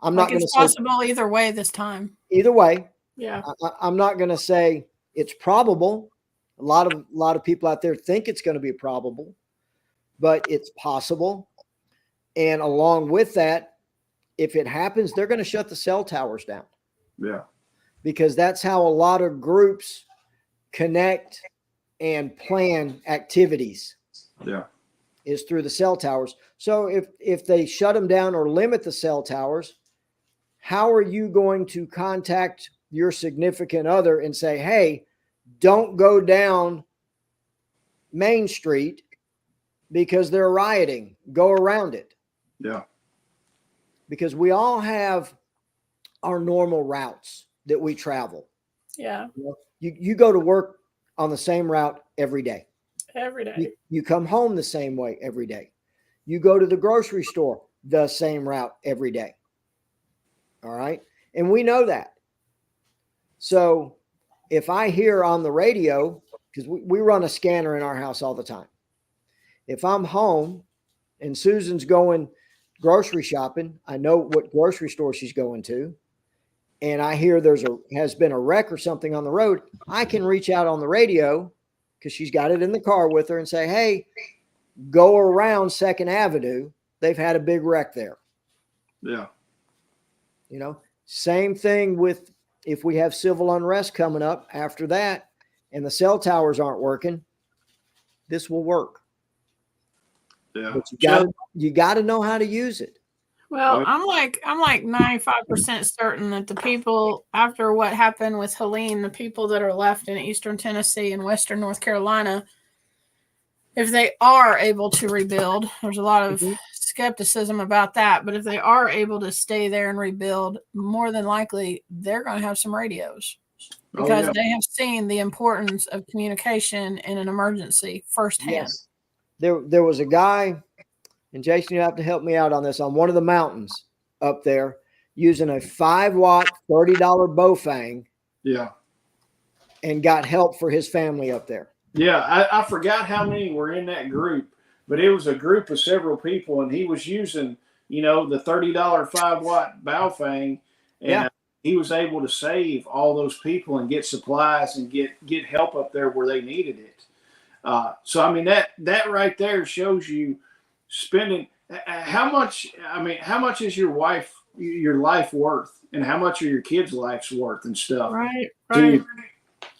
C: I'm not going to say
B: it's possible either way this time.
C: Either way.
B: Yeah.
C: I'm not going to say it's probable. A lot of people out there think it's going to be probable, but it's possible. And along with that, if it happens, they're going to shut the cell towers down.
A: Yeah.
C: Because that's how a lot of groups connect and plan activities.
A: Yeah.
C: Is through the cell towers. So if they shut them down or limit the cell towers, how are you going to contact your significant other and say, "Hey, don't go down Main Street because they're rioting. Go around it."
A: Yeah.
C: Because we all have our normal routes that we travel.
B: Yeah.
C: You go to work on the same route every day.
B: Every day.
C: You come home the same way every day. You go to the grocery store the same route every day. All right. And we know that. So if I hear on the radio, because we run a scanner in our house all the time. If I'm home and Susan's going grocery shopping, I know what grocery store she's going to. And I hear has been a wreck or something on the road, I can reach out on the radio because she's got it in the car with her and say, "Hey, go around 2nd Avenue. They've had a big wreck there."
A: Yeah.
C: Same thing with if we have civil unrest coming up after that and the cell towers aren't working, this will work.
A: Yeah.
C: But you got to know how to use it.
B: Well, I'm like 95% certain that the people, after what happened with Helene, the people that are left in Eastern Tennessee and Western North Carolina, if they are able to rebuild, there's a lot of skepticism about that, but if they are able to stay there and rebuild, more than likely they're going to have some radios because they have seen the importance of communication in an emergency firsthand. Yes.
C: There was a guy, and Jason, you have to help me out on this, on one of the mountains up there using a 5-watt, $30 Bofang.
A: Yeah.
C: And got help for his family up there.
A: Yeah. I forgot how many were in that group, but it was a group of several people, and he was using, the $30 5-watt Baofeng, and he was able to save all those people and get supplies and get help up there where they needed it. So I mean that right there shows you spending how much is your life worth, and how much are your kids' lives worth and stuff.
B: Right.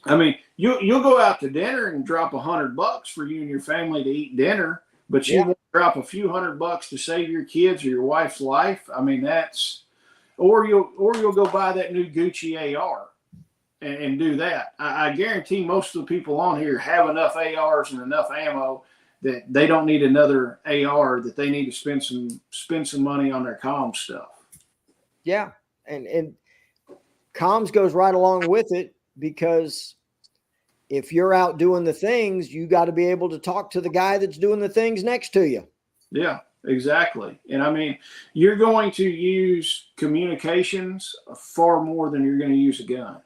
A: I mean, you'll go out to dinner and drop $100 for you and your family to eat dinner, but you won't drop a few $100 to save your kids or your wife's life. I mean, or you'll go buy that new Gucci AR. and do that. I guarantee most of the people on here have enough ARs and enough ammo that they don't need another AR, that they need to spend some money on their comm stuff.
C: Yeah. And comms goes right along with it, because if you're out doing the things, you got to be able to talk to the guy that's doing the things next to you.
A: Yeah, exactly. And I mean, you're going to use communications far more than you're going to use a gun.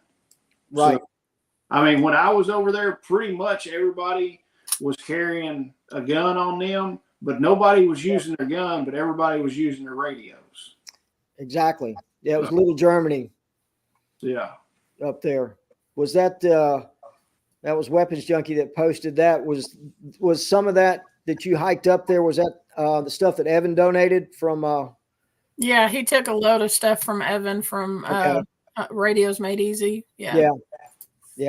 C: Right.
A: So, I mean, when I was over there, pretty much everybody was carrying a gun on them, but nobody was using their gun, but everybody was using their radios.
C: Exactly. Yeah, it was Little Germany.
A: Yeah.
C: Up there. Was that that was Weapons Junkie that posted that? Was some of that you hiked up there, was that the stuff that Evan donated from
B: Yeah, he took a load of stuff from Evan from Radios Made Easy. Yeah.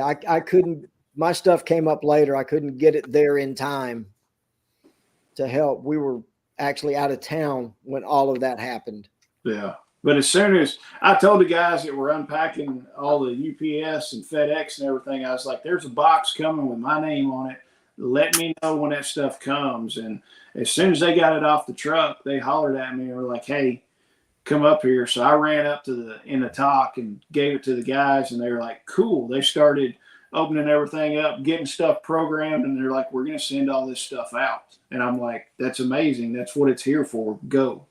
C: I couldn't, my stuff came up later. I couldn't get it there in time to help. We were actually out of town when all of that happened.
A: Yeah. But as soon as I told the guys that were unpacking all the UPS and FedEx and everything, I was like, there's a box coming with my name on it. Let me know when that stuff comes. And as soon as they got it off the truck, they hollered at me and were like, hey, come up here. So I ran up to in the talk and gave it to the guys, and they were like, cool. They started opening everything up, getting stuff programmed, and they're like, we're going to send all this stuff out. And I'm like, that's amazing. That's what it's here for. Go.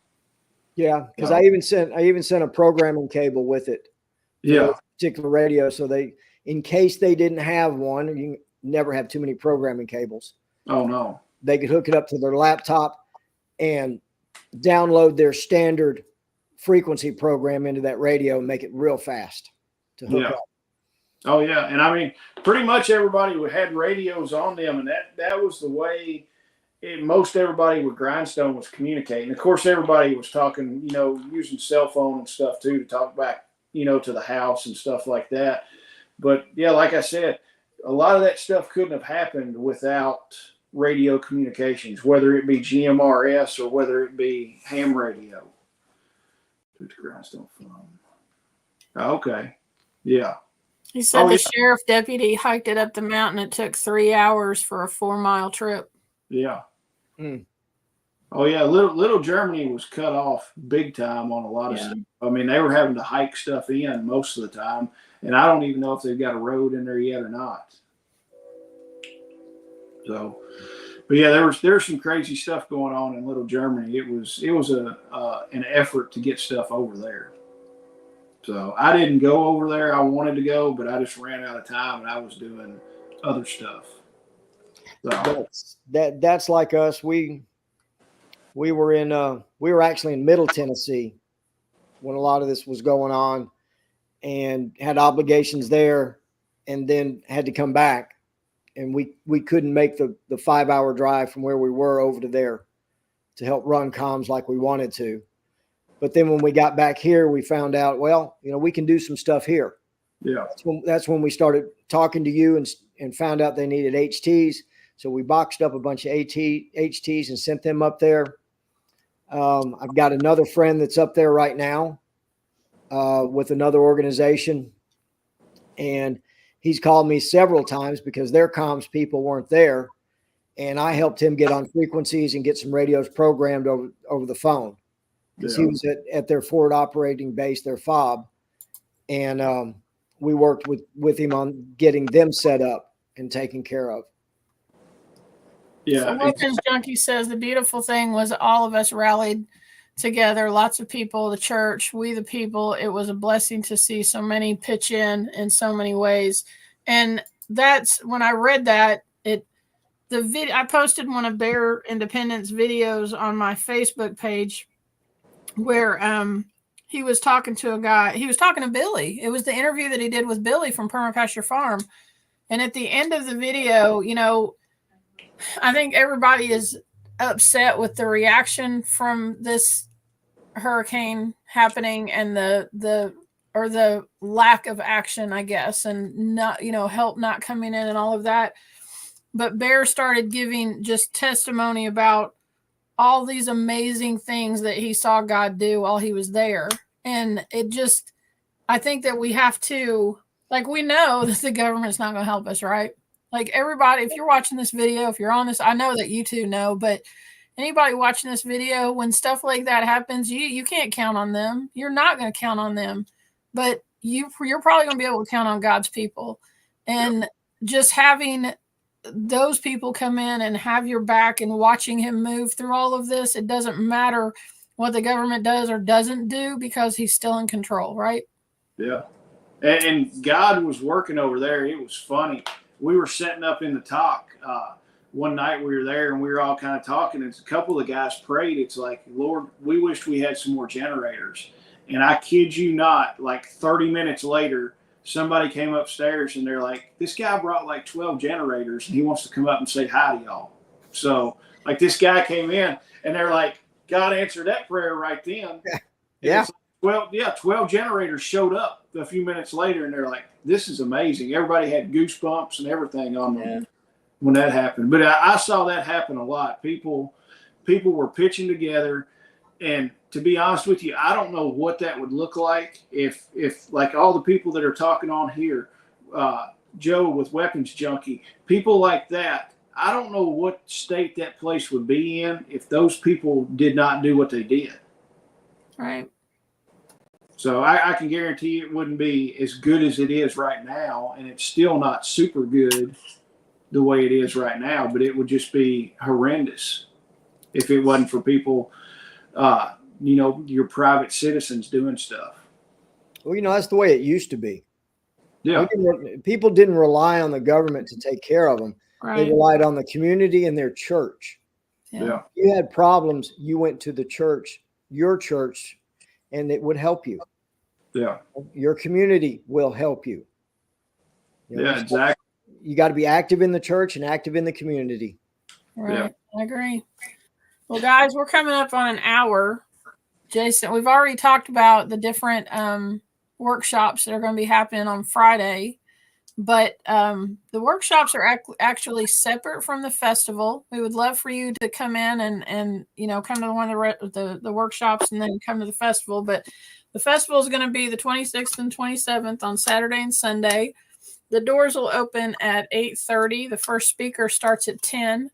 C: Yeah, because I even sent a programming cable with it.
A: Yeah.
C: Particular radio, so they, in case they didn't have one, you never have too many programming cables.
A: Oh no.
C: They could hook it up to their laptop and download their standard frequency program into that radio and make it real fast to hook up.
A: Oh yeah, and I mean, pretty much everybody had radios on them, and that was the way. Most everybody with Grindstone was communicating. Of course, everybody was talking, using cell phone and stuff too to talk back, to the house and stuff like that. But yeah, like I said, a lot of that stuff couldn't have happened without radio communications, whether it be GMRS or whether it be ham radio. To the Grindstone phone. Okay. Yeah.
B: He said the sheriff deputy hiked it up the mountain. It took 3 hours for a 4-mile trip.
A: Yeah. Oh yeah, Little Germany was cut off big time on a lot of stuff. I mean, they were having to hike stuff in most of the time, and I don't even know if they've got a road in there yet or not. So, but yeah, there's some crazy stuff going on in Little Germany. It was an effort to get stuff over there. So I didn't go over there. I wanted to go, but I just ran out of time, and I was doing other stuff. So.
C: That's like us. We were actually in Middle Tennessee when a lot of this was going on, and had obligations there, and then had to come back, and we couldn't make the 5-hour drive from where we were over to there to help run comms like we wanted to. But then when we got back here, we found out, we can do some stuff here.
A: Yeah.
C: That's when we started talking to you and found out they needed HTs. So we boxed up a bunch of HTs and sent them up there. I've got another friend that's up there right now with another organization. And he's called me several times because their comms people weren't there. And I helped him get on frequencies and get some radios programmed over the phone. Because he was at their forward operating base, their FOB. And we worked with him on getting them set up and taken care of.
B: Yeah. So Weapons Junkie says the beautiful thing was all of us rallied together, lots of people, the church, we the people. It was a blessing to see so many pitch in so many ways. And that's when I read that, I posted one of Bear Independence videos on my Facebook page where he was talking to a guy. He was talking to Billy. It was the interview that he did with Billy from Permapasture Farm. And at the end of the video, I think everybody is upset with the reaction from this hurricane happening and the lack of action, I guess, and not, help not coming in and all of that. But Bear started giving just testimony about all these amazing things that he saw God do while he was there. And I think that we have to, Like, we know that the government's not going to help us, right? Like, everybody, if you're watching this video, if you're on this, I know that you two know, but anybody watching this video, when stuff like that happens, you can't count on them. You're not going to count on them, but you're probably going to be able to count on God's people. And just having those people come in and have your back and watching him move through all of this, it doesn't matter what the government does or doesn't do because he's still in control, right?
A: Yeah. And God was working over there. It was funny. We were setting up in the talk. One night we were there and we were all kind of talking. And a couple of the guys prayed. It's like, Lord, we wished we had some more generators. And I kid you not, like 30 minutes later, somebody came upstairs and they're like, this guy brought like 12 generators and he wants to come up and say hi to y'all. So like this guy came in and they're like, God answered that prayer right then.
C: Yeah.
A: 12 generators showed up a few minutes later and they're like, this is amazing. Everybody had goosebumps and everything on them when that happened. But I saw that happen a lot. People were pitching together. And to be honest with you, I don't know what that would look like if like all the people that are talking on here, Joe with Weapons Junkie, people like that, I don't know what state that place would be in if those people did not do what they did.
B: Right.
A: So I can guarantee it wouldn't be as good as it is right now, and it's still not super good the way it is right now, but it would just be horrendous if it wasn't for people, your private citizens doing stuff.
C: Well, that's the way it used to be.
A: Yeah.
C: People didn't rely on the government to take care of them.
B: Right.
C: They relied on the community and their church.
A: Yeah.
C: You had problems, you went to the church, your church, and it would help you.
A: Yeah.
C: Your community will help you.
A: Yeah, exactly.
C: You got to be active in the church and active in the community.
B: Right.
A: Yeah.
B: I agree. Well, guys, we're coming up on an hour. Jason, we've already talked about the different workshops that are going to be happening on Friday, but the workshops are actually separate from the festival. We would love for you to come in and come to one of the workshops and then come to the festival. But the festival is going to be the 26th and 27th on Saturday and Sunday. The doors will open at 8:30. The first speaker starts at 10.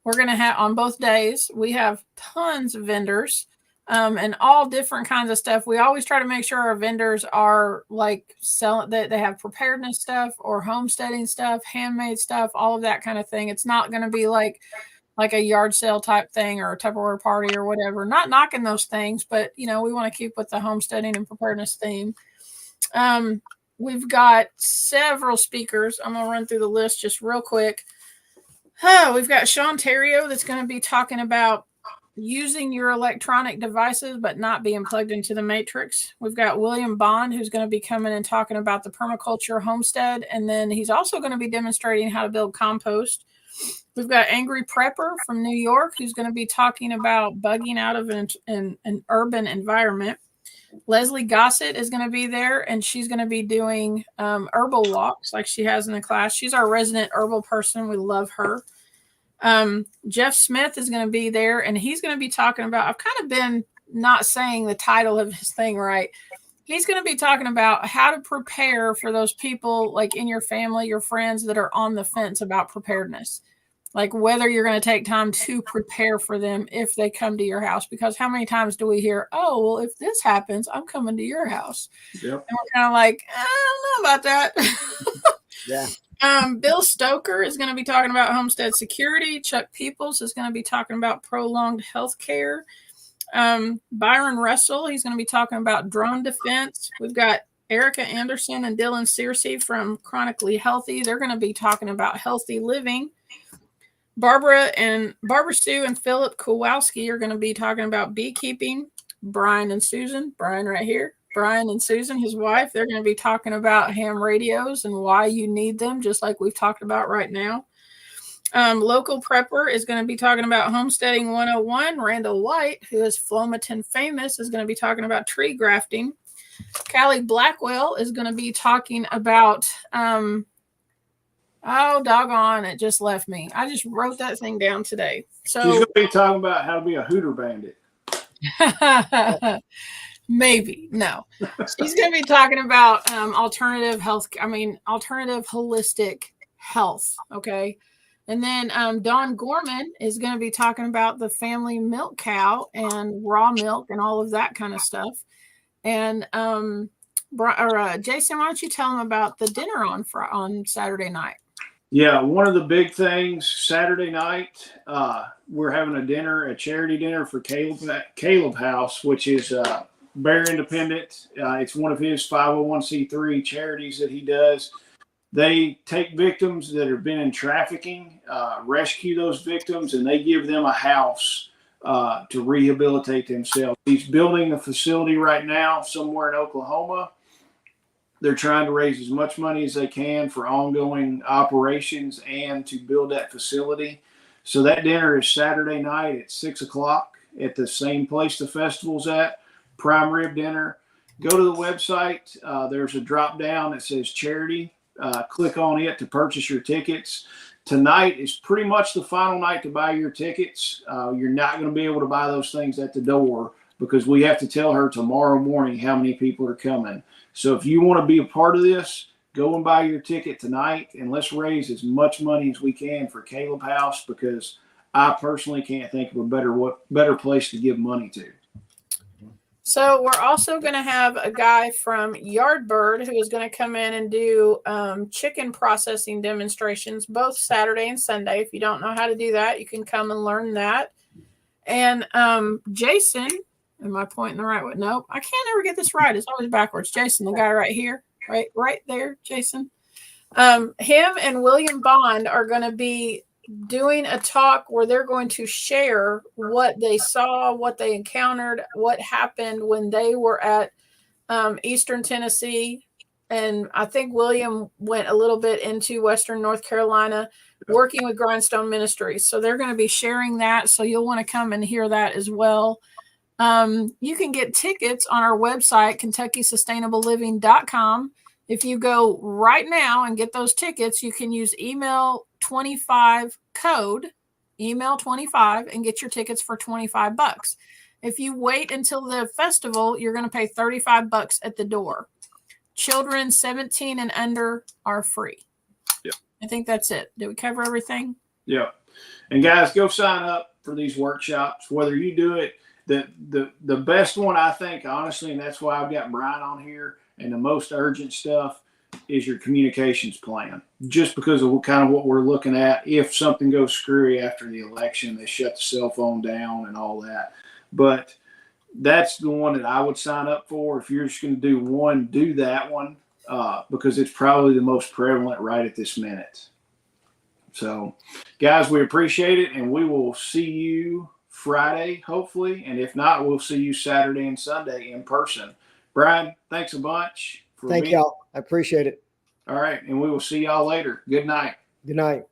B: We're going to have on both days. We have tons of vendors. And all different kinds of stuff. We always try to make sure our vendors are like selling, that they have preparedness stuff or homesteading stuff, handmade stuff, all of that kind of thing. It's not going to be like a yard sale type thing or a Tupperware party or whatever. Not knocking those things, but we want to keep with the homesteading and preparedness theme. We've got several speakers. I'm going to run through the list just real quick. We've got Sean Terrio that's going to be talking about using your electronic devices, but not being plugged into the matrix. We've got William Bond, who's going to be coming and talking about the permaculture homestead. And then he's also going to be demonstrating how to build compost. We've got Angry Prepper from New York, who's going to be talking about bugging out of an urban environment. Leslie Gossett is going to be there, and she's going to be doing herbal walks like she has in the class. She's our resident herbal person. We love her. Jeff Smith is going to be there, and he's going to be talking about, I've kind of been not saying the title of his thing right. He's going to be talking about how to prepare for those people like in your family, your friends that are on the fence about preparedness. Like whether you're going to take time to prepare for them if they come to your house, because how many times do we hear, oh, well, if this happens, I'm coming to your house. Yep. And we're kind of like, I don't know about that.
C: Yeah.
B: Bill Stoker is going to be talking about homestead security. Chuck Peoples is going to be talking about prolonged health care. Byron Russell, he's going to be talking about drone defense. We've got Erica Anderson and Dylan Searcy from Chronically Healthy. They're going to be talking about healthy living. Barbara Sue and Philip Kowalski are going to be talking about beekeeping. Brian and Susan, Brian right here. Brian and Susan, his wife, they're going to be talking about ham radios and why you need them, just like we've talked about right now. Local Prepper is going to be talking about Homesteading 101. Randall White, who is Flomaton famous, is going to be talking about tree grafting. Callie Blackwell is going to be talking about, oh, doggone, it just left me. I just wrote that thing down today. So
A: she's going to be talking about how to be a hooter bandit.
B: Maybe. No. She's going to be talking about alternative holistic health. Okay. And then Dawn Gorman is going to be talking about the family milk cow and raw milk and all of that kind of stuff. And Jason, why don't you tell them about the dinner on Saturday night?
A: Yeah, one of the big things Saturday night, we're having a charity dinner for Caleb House, which is Bear Independent. It's one of his 501c3 charities that he does. They take victims that have been in trafficking, rescue those victims, and they give them a house to rehabilitate themselves. He's building a facility right now somewhere in Oklahoma. They're trying to raise as much money as they can for ongoing operations and to build that facility. So that dinner is Saturday night at 6:00 at the same place the festival's at, prime rib dinner. Go to the website. There's a drop down that says charity. Click on it to purchase your tickets. Tonight is pretty much the final night to buy your tickets. You're not going to be able to buy those things at the door because we have to tell her tomorrow morning how many people are coming. So if you want to be a part of this, go and buy your ticket tonight, and let's raise as much money as we can for Caleb House, because I personally can't think of a better place to give money to.
B: So we're also going to have a guy from Yardbird who is going to come in and do chicken processing demonstrations both Saturday and Sunday. If you don't know how to do that, you can come and learn that. And Jason, am I pointing the right way? Nope, I can't ever get this right. It's always backwards. Jason, the guy right here, right there, Jason. Him and William Bond are going to be doing a talk where they're going to share what they saw, what they encountered, what happened when they were at Eastern Tennessee. And I think William went a little bit into Western North Carolina working with Grindstone Ministries. So they're going to be sharing that. So you'll want to come and hear that as well. You can get tickets on our website, KentuckySustainableLiving.com. If you go right now and get those tickets, you can use email 25 code, email 25, and get your tickets for $25. If you wait until the festival, you're going to pay $35 at the door. Children 17 and under are free.
A: Yeah.
B: I think that's it. Did we cover everything?
A: Yeah. And guys, go sign up for these workshops, whether you do it. The best one, I think, honestly, and that's why I've got Brian on here, and the most urgent stuff is your communications plan, just because of kind of what we're looking at. If something goes screwy after the election, they shut the cell phone down and all that. But that's the one that I would sign up for. If you're just going to do one, do that one, because it's probably the most prevalent right at this minute. So, guys, we appreciate it, and we will see you Friday, hopefully. And if not, we'll see you Saturday and Sunday in person. Brian, thanks a bunch.
C: Thank y'all. I appreciate it.
A: All right. And we will see y'all later. Good night.
C: Good night.